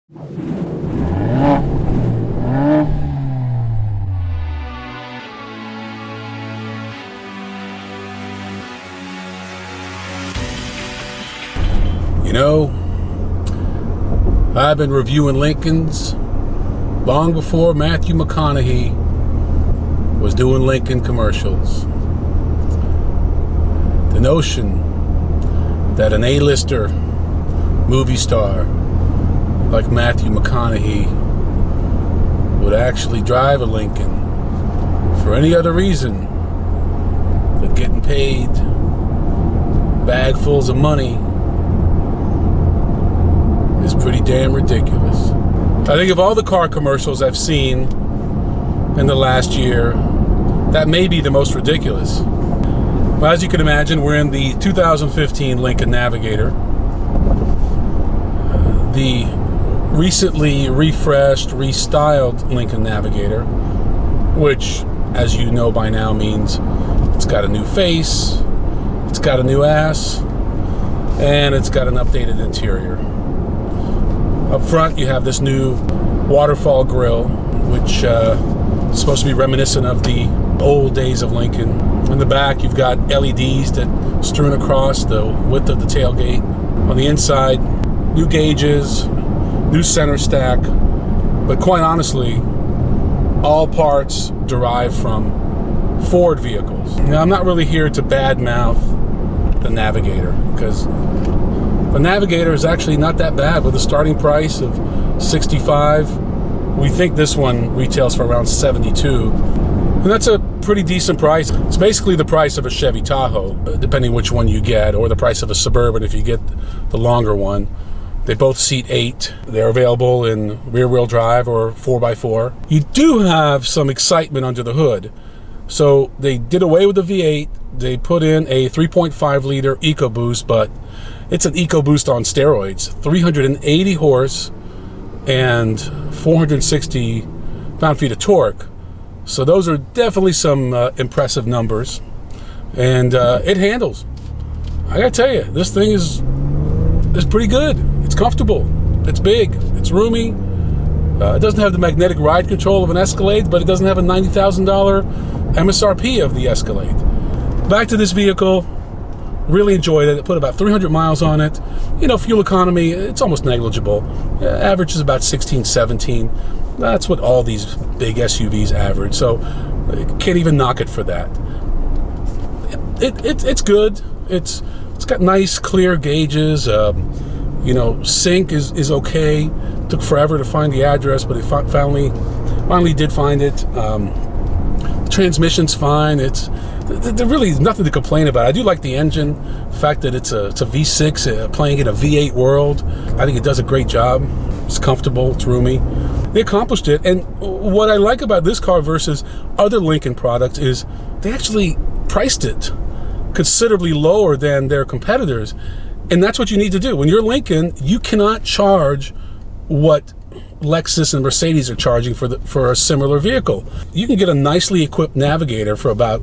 You know, I've been reviewing Lincolns long before Matthew McConaughey was doing Lincoln commercials. The notion that an A-lister movie star like Matthew McConaughey would actually drive a Lincoln for any other reason than getting paid bagfuls of money is pretty damn ridiculous. I think of all the car commercials I've seen in the last year, that may be the most ridiculous. Well, as you can imagine, we're in the 2015 Lincoln Navigator. The recently refreshed, restyled Lincoln Navigator, which, as you know by now, means it's got a new face, it's got a new ass, and it's got an updated interior. Up front, you have this new waterfall grille, which is supposed to be reminiscent of the old days of Lincoln. In the back, you've got LEDs that strewn across the width of the tailgate. On the inside, new gauges, new center stack, but quite honestly, all parts derived from Ford vehicles. Now, I'm not really here to badmouth the Navigator, because the Navigator is actually not that bad with a starting price of $65. We think this one retails for around $72. And that's a pretty decent price. It's basically the price of a Chevy Tahoe, depending which one you get, or the price of a Suburban if you get the longer one. They both seat 8. They're available in rear-wheel drive or 4x4. You do have some excitement under the hood. So they did away with the V8. They put in a 3.5-liter EcoBoost, but it's an EcoBoost on steroids. 380 horse and 460 pound-feet of torque. So those are definitely some impressive numbers. And it handles. I gotta tell you, this thing is pretty good. It's comfortable. It's big. It's roomy. It doesn't have the magnetic ride control of an Escalade, but it doesn't have a $90,000 MSRP of the Escalade. Back to this vehicle. Really enjoyed it. I put about 300 miles on it. You know, fuel economy, it's almost negligible. Average is about 16, 17. That's what all these big SUVs average. So can't even knock it for that. It's good. It's got nice, clear gauges. You know, sync is okay. Took forever to find the address, but it finally did find it. Transmission's fine. There really is nothing to complain about. I do like the engine, the fact that it's a V6 playing in a V8 world. I think it does a great job. It's comfortable, it's roomy. They accomplished it, and what I like about this car versus other Lincoln products is they actually priced it considerably lower than their competitors, and that's what you need to do. When you're Lincoln, you cannot charge what Lexus and Mercedes are charging for a similar vehicle. You can get a nicely equipped Navigator for about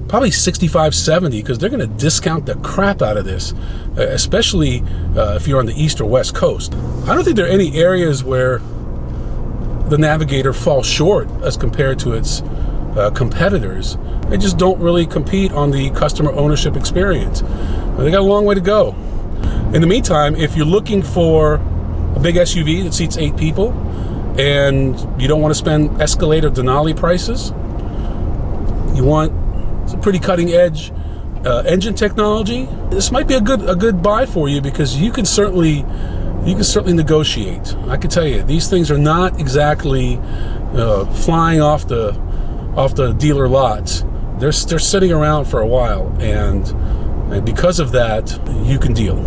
probably $65, $70, because they're going to discount the crap out of this, especially if you're on the East or West Coast. I don't think there are any areas where the Navigator falls short as compared to its competitors. They just don't really compete on the customer ownership experience. They got a long way to go. In the meantime, if you're looking for a big SUV that seats 8 people and you don't want to spend Escalade or Denali prices, you want some pretty cutting edge engine technology, this might be a good buy for you, because you can certainly negotiate. I can tell you, these things are not exactly flying off the dealer lots. They're sitting around for a while, and because of that, you can deal.